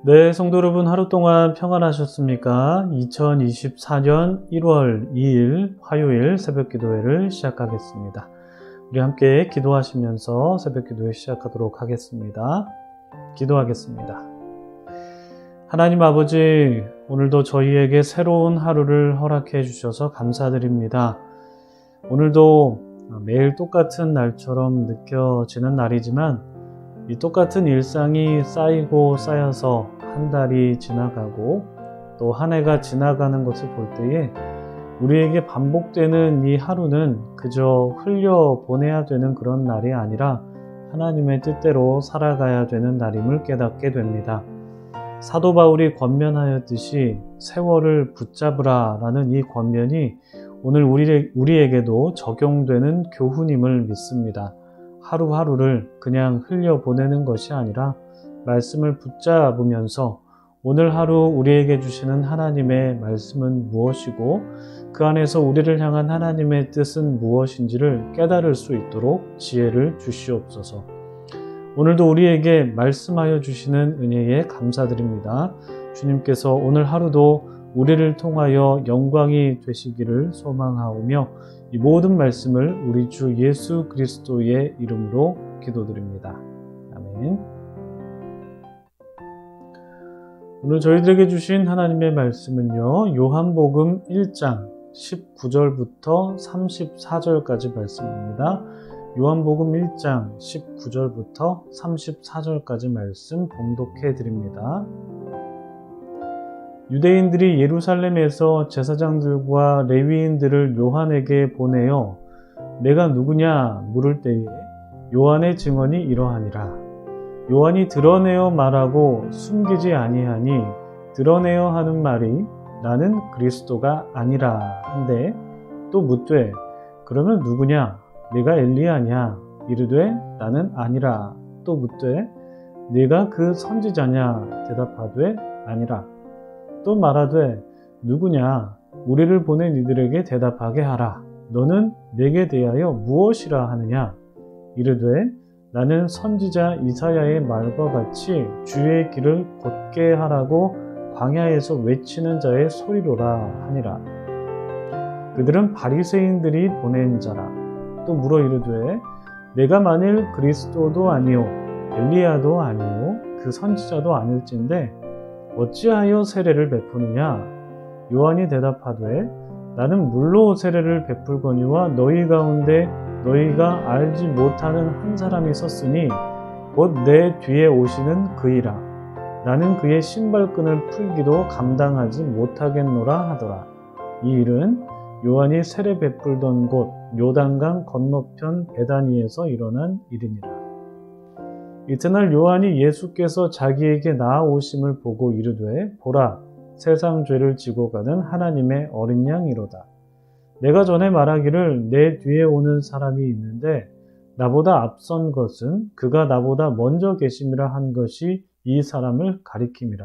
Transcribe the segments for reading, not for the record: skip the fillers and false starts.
네, 성도 여러분 하루 동안 평안하셨습니까? 2024년 1월 2일 화요일 새벽 기도회를 시작하겠습니다. 우리 함께 기도하시면서 새벽 기도회 시작하도록 하겠습니다. 기도하겠습니다. 하나님 아버지, 오늘도 저희에게 새로운 하루를 허락해 주셔서 감사드립니다. 오늘도 매일 똑같은 날처럼 느껴지는 날이지만 이 똑같은 일상이 쌓이고 쌓여서 한 달이 지나가고 또 한 해가 지나가는 것을 볼 때에 우리에게 반복되는 이 하루는 그저 흘려보내야 되는 그런 날이 아니라 하나님의 뜻대로 살아가야 되는 날임을 깨닫게 됩니다. 사도 바울이 권면하였듯이 세월을 붙잡으라 라는 이 권면이 오늘 우리에게도 적용되는 교훈임을 믿습니다. 하루하루를 그냥 흘려보내는 것이 아니라 말씀을 붙잡으면서 오늘 하루 우리에게 주시는 하나님의 말씀은 무엇이고 그 안에서 우리를 향한 하나님의 뜻은 무엇인지를 깨달을 수 있도록 지혜를 주시옵소서. 오늘도 우리에게 말씀하여 주시는 은혜에 감사드립니다. 주님께서 오늘 하루도 우리를 통하여 영광이 되시기를 소망하오며 이 모든 말씀을 우리 주 예수 그리스도의 이름으로 기도드립니다. 아멘. 오늘 저희들에게 주신 하나님의 말씀은요, 요한복음 1장 19절부터 34절까지 말씀입니다. 요한복음 1장 19절부터 34절까지 말씀 봉독해 드립니다. 유대인들이 예루살렘에서 제사장들과 레위인들을 요한에게 보내어 내가 누구냐 물을 때에 요한의 증언이 이러하니라. 요한이 드러내어 말하고 숨기지 아니하니 드러내어 하는 말이 나는 그리스도가 아니라 한데 또 묻되 그러면 누구냐 네가 엘리야냐 이르되 나는 아니라 또 묻되 네가 그 선지자냐 대답하되 아니라 또 말하되 누구냐 우리를 보낸 이들에게 대답하게 하라. 너는 내게 대하여 무엇이라 하느냐 이르되 나는 선지자 이사야의 말과 같이 주의 길을 곧게 하라고 광야에서 외치는 자의 소리로라 하니라. 그들은 바리새인들이 보낸 자라. 또 물어 이르되 내가 만일 그리스도도 아니요 엘리야도 아니요 그 선지자도 아닐진데 어찌하여 세례를 베푸느냐? 요한이 대답하되 나는 물로 세례를 베풀거니와 너희 가운데 너희가 알지 못하는 한 사람이 섰으니 곧 내 뒤에 오시는 그이라. 나는 그의 신발끈을 풀기도 감당하지 못하겠노라 하더라. 이 일은 요한이 세례 베풀던 곳 요단강 건너편 베다니에서 일어난 일이니라. 이튿날 요한이 예수께서 자기에게 나아오심을 보고 이르되 보라 세상 죄를 지고 가는 하나님의 어린 양이로다. 내가 전에 말하기를 내 뒤에 오는 사람이 있는데 나보다 앞선 것은 그가 나보다 먼저 계심이라 한 것이 이 사람을 가리킴이라.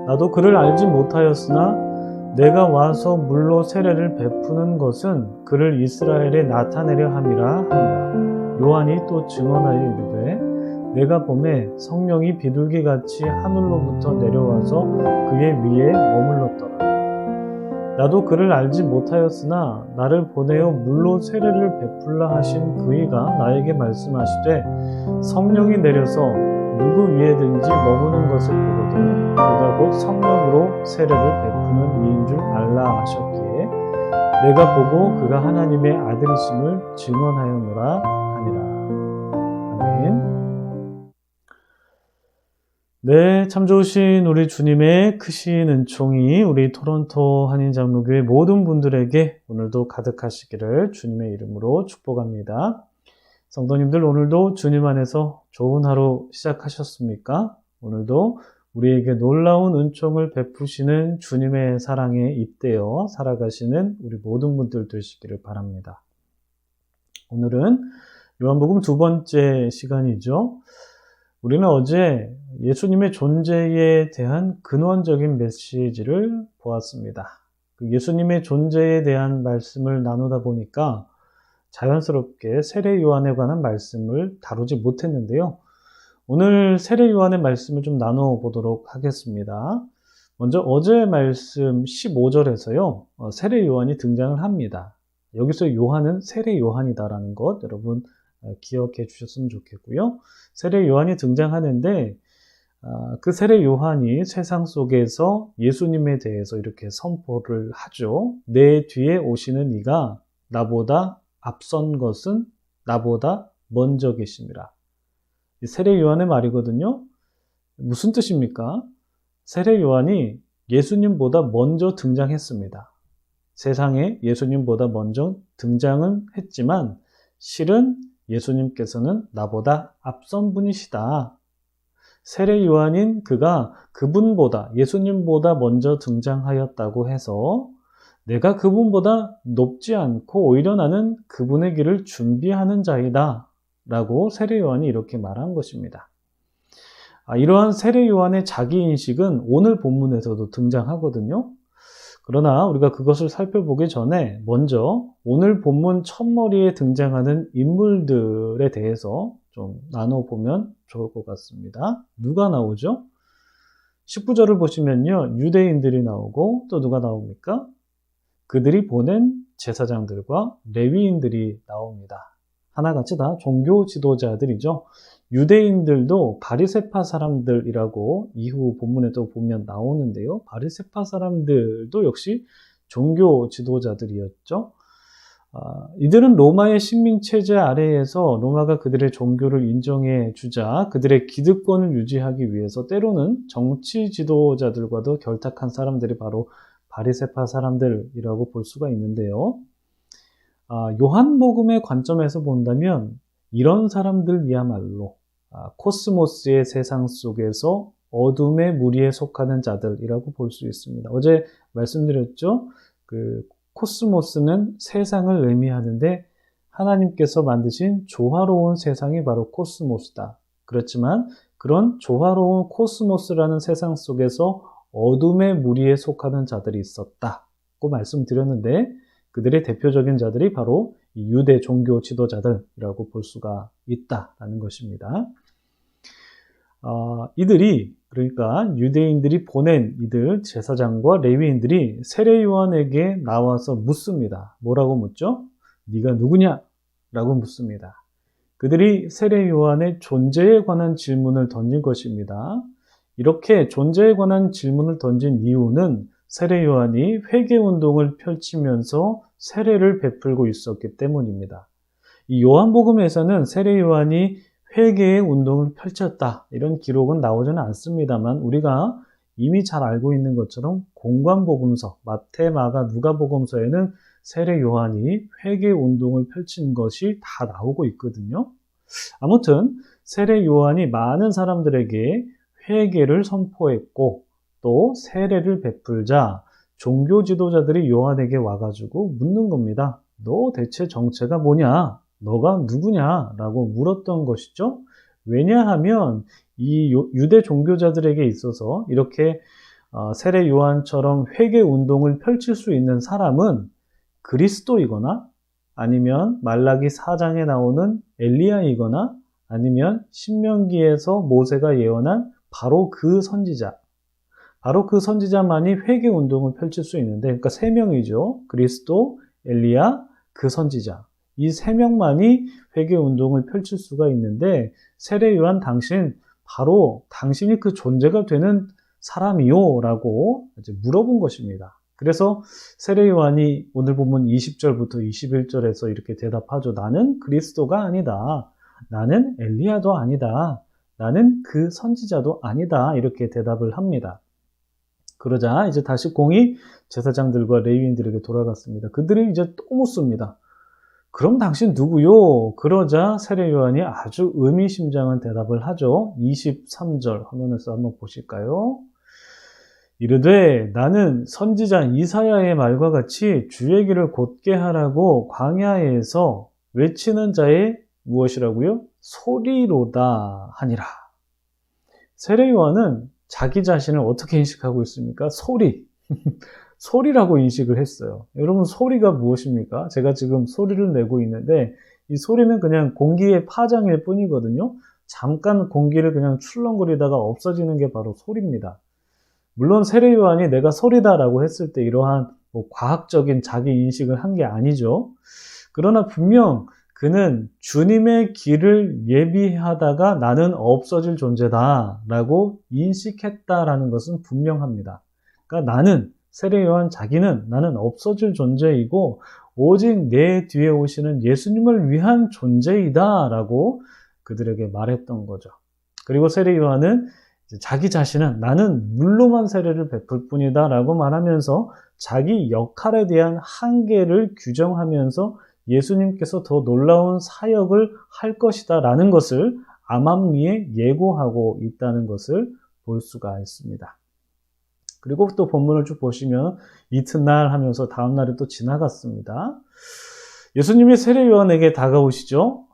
나도 그를 알지 못하였으나 내가 와서 물로 세례를 베푸는 것은 그를 이스라엘에 나타내려 함이라 한다. 요한이 또 증언하여 이르되 내가 보매 성령이 비둘기같이 하늘로부터 내려와서 그의 위에 머물렀더라. 나도 그를 알지 못하였으나 나를 보내어 물로 세례를 베풀라 하신 그이가 나에게 말씀하시되 성령이 내려서 누구 위에든지 머무는 것을 보거든 그가 곧 성령으로 세례를 베푸는 이인 줄 알라 하셨기에 내가 보고 그가 하나님의 아들이심을 증언하였노라. 아멘. 네, 참 좋으신 우리 주님의 크신 은총이 우리 토론토 한인장로교회 모든 분들에게 오늘도 가득하시기를 주님의 이름으로 축복합니다. 성도님들 오늘도 주님 안에서 좋은 하루 시작하셨습니까? 오늘도 우리에게 놀라운 은총을 베푸시는 주님의 사랑에 입대어 살아가시는 우리 모든 분들 되시기를 바랍니다. 오늘은 요한복음 두 번째 시간이죠. 우리는 어제 예수님의 존재에 대한 근원적인 메시지를 보았습니다. 예수님의 존재에 대한 말씀을 나누다 보니까 자연스럽게 세례 요한에 관한 말씀을 다루지 못했는데요. 오늘 세례 요한의 말씀을 좀 나눠보도록 하겠습니다. 먼저 어제 말씀 15절에서요, 세례 요한이 등장을 합니다. 여기서 요한은 세례 요한이다라는 것 여러분 기억해 주셨으면 좋겠고요. 세례 요한이 등장하는데 그 세례 요한이 세상 속에서 예수님에 대해서 이렇게 선포를 하죠. 내 뒤에 오시는 이가 나보다 앞선 것은 나보다 먼저 계심이라. 세례 요한의 말이거든요. 무슨 뜻입니까? 세례 요한이 예수님보다 먼저 등장했습니다. 세상에 예수님보다 먼저 등장은 했지만 실은 예수님께서는 나보다 앞선 분이시다. 세례 요한인 그가 그분보다 예수님보다 먼저 등장하였다고 해서 내가 그분보다 높지 않고 오히려 나는 그분의 길을 준비하는 자이다 라고 세례 요한이 이렇게 말한 것입니다. 이러한 세례 요한의 자기인식은 오늘 본문에서도 등장하거든요. 그러나 우리가 그것을 살펴보기 전에 먼저 오늘 본문 첫머리에 등장하는 인물들에 대해서 좀 나눠보면 좋을 것 같습니다. 누가 나오죠? 19절을 보시면요, 유대인들이 나오고 또 누가 나옵니까? 그들이 보낸 제사장들과 레위인들이 나옵니다. 하나같이 다 종교 지도자들이죠. 유대인들도 바리새파 사람들이라고 이후 본문에도 보면 나오는데요. 바리새파 사람들도 역시 종교 지도자들이었죠. 이들은 로마의 식민체제 아래에서 로마가 그들의 종교를 인정해 주자 그들의 기득권을 유지하기 위해서 때로는 정치 지도자들과도 결탁한 사람들이 바로 바리새파 사람들이라고 볼 수가 있는데요. 요한복음의 관점에서 본다면 이런 사람들이야말로 코스모스의 세상 속에서 어둠의 무리에 속하는 자들이라고 볼 수 있습니다. 어제 말씀드렸죠? 그 코스모스는 세상을 의미하는데 하나님께서 만드신 조화로운 세상이 바로 코스모스다. 그렇지만 그런 조화로운 코스모스라는 세상 속에서 어둠의 무리에 속하는 자들이 있었다고 말씀드렸는데 그들의 대표적인 자들이 바로 유대 종교 지도자들이라고 볼 수가 있다라는 것입니다. 이들이 그러니까 유대인들이 보낸 이들 제사장과 레위인들이 세례 요한에게 나와서 묻습니다. 뭐라고 묻죠? 네가 누구냐? 라고 묻습니다. 그들이 세례 요한의 존재에 관한 질문을 던진 것입니다. 이렇게 존재에 관한 질문을 던진 이유는 세례 요한이 회개 운동을 펼치면서 세례를 베풀고 있었기 때문입니다. 이 요한복음에서는 세례 요한이 회개의 운동을 펼쳤다 이런 기록은 나오지는 않습니다만 우리가 이미 잘 알고 있는 것처럼 공관복음서 마태, 마가, 누가복음서에는 세례 요한이 회개 운동을 펼친 것이 다 나오고 있거든요. 아무튼 세례 요한이 많은 사람들에게 회개를 선포했고 또 세례를 베풀자 종교 지도자들이 요한에게 와가지고 묻는 겁니다. 너 대체 정체가 뭐냐? 너가 누구냐? 라고 물었던 것이죠. 왜냐하면 이 유대 종교자들에게 있어서 이렇게 세례 요한처럼 회개 운동을 펼칠 수 있는 사람은 그리스도이거나 아니면 말라기 4장에 나오는 엘리야이거나 아니면 신명기에서 모세가 예언한 바로 그 선지자, 바로 그 선지자만이 회개 운동을 펼칠 수 있는데, 그러니까 세 명이죠. 그리스도, 엘리야, 그 선지자. 이 세 명만이 회개 운동을 펼칠 수가 있는데 세례 요한 당신 바로 당신이 그 존재가 되는 사람이요? 라고 이제 물어본 것입니다. 그래서 세례 요한이 오늘 보면 20절부터 21절에서 이렇게 대답하죠. 나는 그리스도가 아니다. 나는 엘리야도 아니다. 나는 그 선지자도 아니다. 이렇게 대답을 합니다. 그러자 이제 다시 공이 제사장들과 레위인들에게 돌아갔습니다. 그들이 이제 또 묻습니다. 그럼 당신 누구요? 그러자 세례 요한이 아주 의미심장한 대답을 하죠. 23절 화면에서 한번 보실까요? 이르되 나는 선지자 이사야의 말과 같이 주의 길을 곧게 하라고 광야에서 외치는 자의 무엇이라고요? 소리로다 하니라. 세례 요한은 자기 자신을 어떻게 인식하고 있습니까? 소리. 소리라고 인식을 했어요. 여러분 소리가 무엇입니까? 제가 지금 소리를 내고 있는데 이 소리는 그냥 공기의 파장일 뿐이거든요. 잠깐 공기를 그냥 출렁거리다가 없어지는 게 바로 소리입니다. 물론 세례 요한이 내가 소리다라고 했을 때 이러한 과학적인 자기 인식을 한 게 아니죠. 그러나 분명 그는 주님의 길을 예비하다가 나는 없어질 존재다라고 인식했다라는 것은 분명합니다. 그러니까 나는, 세례 요한 자기는 나는 없어질 존재이고 오직 내 뒤에 오시는 예수님을 위한 존재이다라고 그들에게 말했던 거죠. 그리고 세례 요한은 자기 자신은 나는 물로만 세례를 베풀 뿐이다 라고 말하면서 자기 역할에 대한 한계를 규정하면서 예수님께서 더 놀라운 사역을 할 것이다 라는 것을 암암리에 예고하고 있다는 것을 볼 수가 있습니다. 그리고 또 본문을 쭉 보시면 이튿날 하면서 다음 날이 또 지나갔습니다. 예수님이 세례 요한에게 다가오시죠.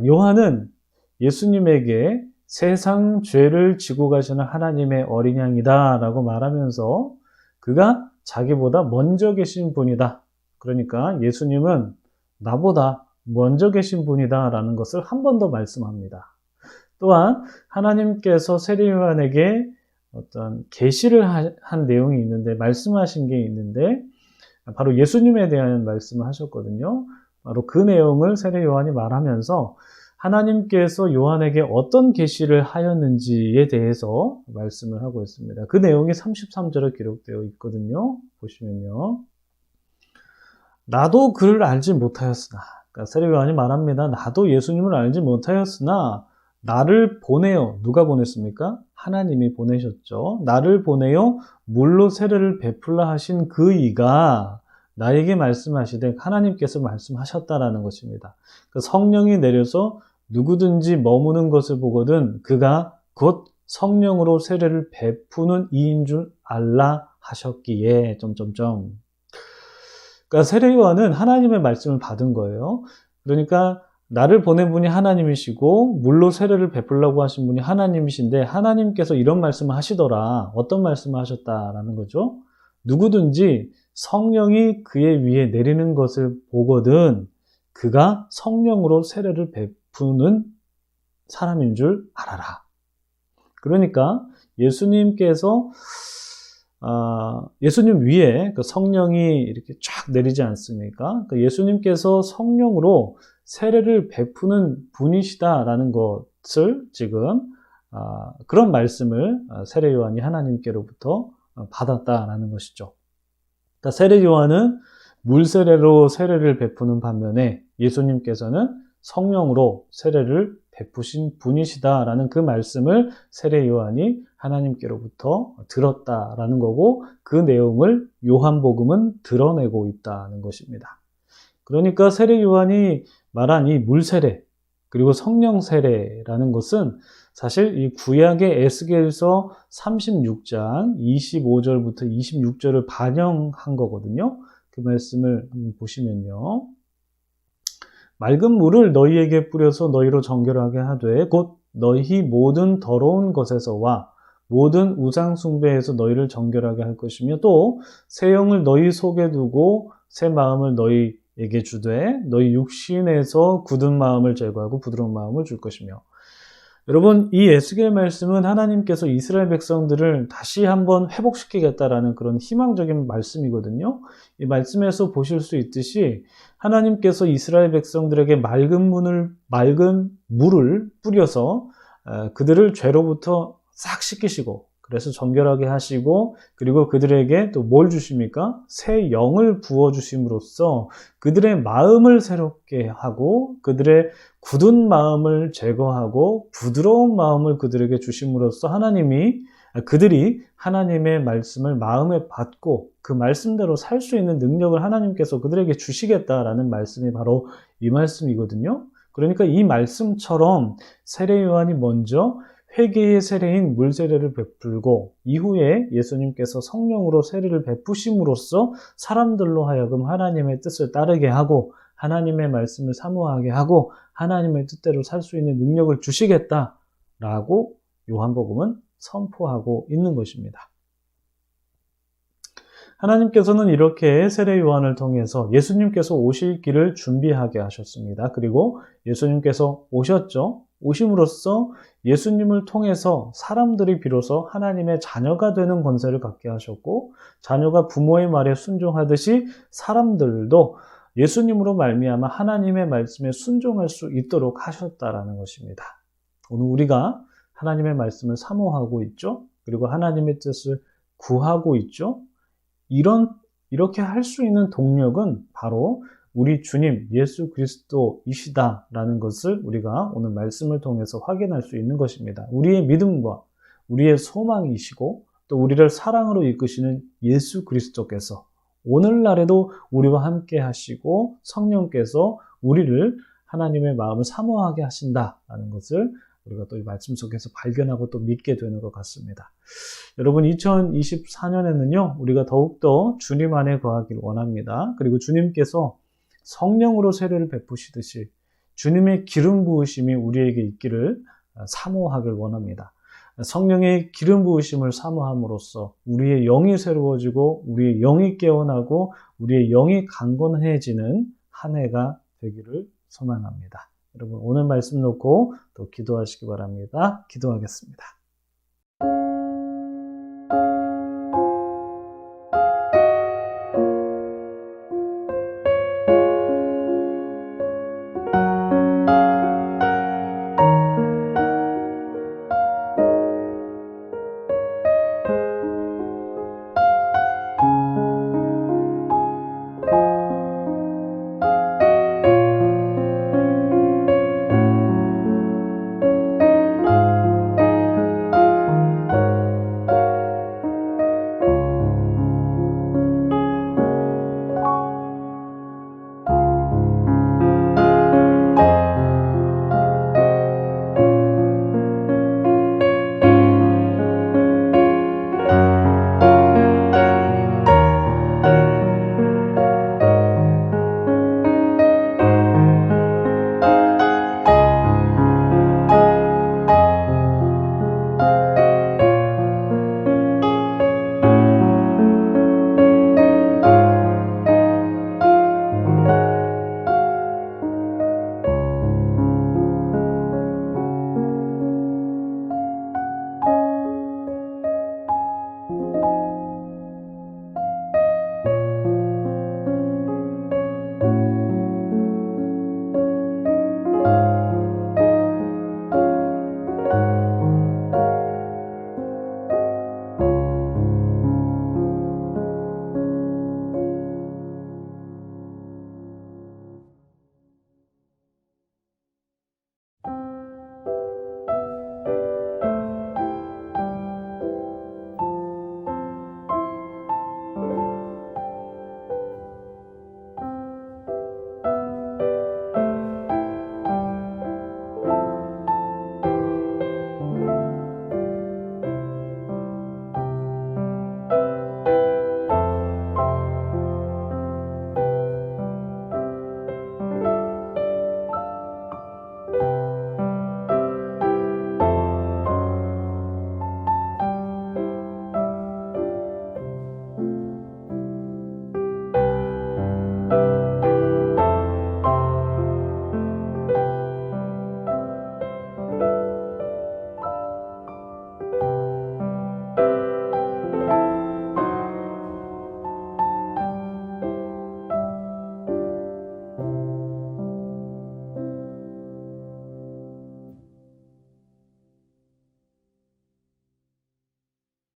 요한은 예수님에게 세상 죄를 지고 가시는 하나님의 어린 양이다 라고 말하면서 그가 자기보다 먼저 계신 분이다. 그러니까 예수님은 나보다 먼저 계신 분이다 라는 것을 한 번 더 말씀합니다. 또한 하나님께서 세례 요한에게 어떤 계시를 한 내용이 있는데, 말씀하신 게 있는데 바로 예수님에 대한 말씀을 하셨거든요. 바로 그 내용을 세례 요한이 말하면서 하나님께서 요한에게 어떤 계시를 하였는지에 대해서 말씀을 하고 있습니다. 그 내용이 33절에 기록되어 있거든요. 보시면요. 나도 그를 알지 못하였으나, 그러니까 세례 요한이 말합니다. 나도 예수님을 알지 못하였으나 나를 보내어, 누가 보냈습니까? 하나님이 보내셨죠. 나를 보내어 물로 세례를 베풀라 하신 그 이가 나에게 말씀하시되, 하나님께서 말씀하셨다라는 것입니다. 성령이 내려서 누구든지 머무는 것을 보거든 그가 곧 성령으로 세례를 베푸는 이인 줄 알라 하셨기에 그러니까 세례 요한은 하나님의 말씀을 받은 거예요. 그러니까 나를 보낸 분이 하나님이시고 물로 세례를 베풀라고 하신 분이 하나님이신데, 하나님께서 이런 말씀을 하시더라. 어떤 말씀을 하셨다라는 거죠? 누구든지 성령이 그의 위에 내리는 것을 보거든 그가 성령으로 세례를 베푸는 사람인 줄 알아라. 그러니까 예수님께서 예수님 위에 그 성령이 이렇게 쫙 내리지 않습니까? 그러니까 예수님께서 성령으로 세례를 베푸는 분이시다라는 것을 지금 그런 말씀을 세례 요한이 하나님께로부터 받았다라는 것이죠. 그러니까 세례 요한은 물세례로 세례를 베푸는 반면에 예수님께서는 성령으로 세례를 베푸신 분이시다라는 그 말씀을 세례 요한이 하나님께로부터 들었다라는 거고, 그 내용을 요한복음은 드러내고 있다는 것입니다. 그러니까 세례 요한이 말한 이 물세례 그리고 성령세례라는 것은 사실 이 구약의 에스겔서 36장 25절부터 26절을 반영한 거거든요. 그 말씀을 한번 보시면요. 맑은 물을 너희에게 뿌려서 너희로 정결하게 하되 곧 너희 모든 더러운 것에서와 모든 우상 숭배에서 너희를 정결하게 할 것이며, 또 새 영을 너희 속에 두고 새 마음을 너희에게 주되 너희 육신에서 굳은 마음을 제거하고 부드러운 마음을 줄 것이며. 여러분, 이 에스겔 말씀은 하나님께서 이스라엘 백성들을 다시 한번 회복시키겠다라는 그런 희망적인 말씀이거든요. 이 말씀에서 보실 수 있듯이 하나님께서 이스라엘 백성들에게 맑은 물을 뿌려서 그들을 죄로부터 싹 씻기시고, 그래서 정결하게 하시고, 그리고 그들에게 또 뭘 주십니까? 새 영을 부어주심으로써 그들의 마음을 새롭게 하고 그들의 굳은 마음을 제거하고 부드러운 마음을 그들에게 주심으로써 그들이 하나님의 말씀을 마음에 받고 그 말씀대로 살 수 있는 능력을 하나님께서 그들에게 주시겠다라는 말씀이 바로 이 말씀이거든요. 그러니까 이 말씀처럼 세례 요한이 먼저 회개의 세례인 물세례를 베풀고 이후에 예수님께서 성령으로 세례를 베푸심으로써 사람들로 하여금 하나님의 뜻을 따르게 하고 하나님의 말씀을 사모하게 하고 하나님의 뜻대로 살 수 있는 능력을 주시겠다라고 요한복음은 선포하고 있는 것입니다. 하나님께서는 이렇게 세례 요한을 통해서 예수님께서 오실 길을 준비하게 하셨습니다. 그리고 예수님께서 오셨죠. 오심으로써 예수님을 통해서 사람들이 비로소 하나님의 자녀가 되는 권세를 갖게 하셨고, 자녀가 부모의 말에 순종하듯이 사람들도 예수님으로 말미암아 하나님의 말씀에 순종할 수 있도록 하셨다라는 것입니다. 오늘 우리가 하나님의 말씀을 사모하고 있죠. 그리고 하나님의 뜻을 구하고 있죠. 이렇게 할 수 있는 동력은 바로 우리 주님 예수 그리스도이시다라는 것을 우리가 오늘 말씀을 통해서 확인할 수 있는 것입니다. 우리의 믿음과 우리의 소망이시고 또 우리를 사랑으로 이끄시는 예수 그리스도께서 오늘날에도 우리와 함께 하시고 성령께서 우리를 하나님의 마음을 사모하게 하신다라는 것을 우리가 또 이 말씀 속에서 발견하고 또 믿게 되는 것 같습니다. 여러분, 2024년에는요, 우리가 더욱더 주님 안에 거하길 원합니다. 그리고 주님께서 성령으로 세례를 베푸시듯이 주님의 기름 부으심이 우리에게 있기를 사모하길 원합니다. 성령의 기름 부으심을 사모함으로써 우리의 영이 새로워지고 우리의 영이 깨어나고 우리의 영이 강건해지는 한 해가 되기를 소망합니다. 여러분, 오늘 말씀 놓고 또 기도하시기 바랍니다. 기도하겠습니다.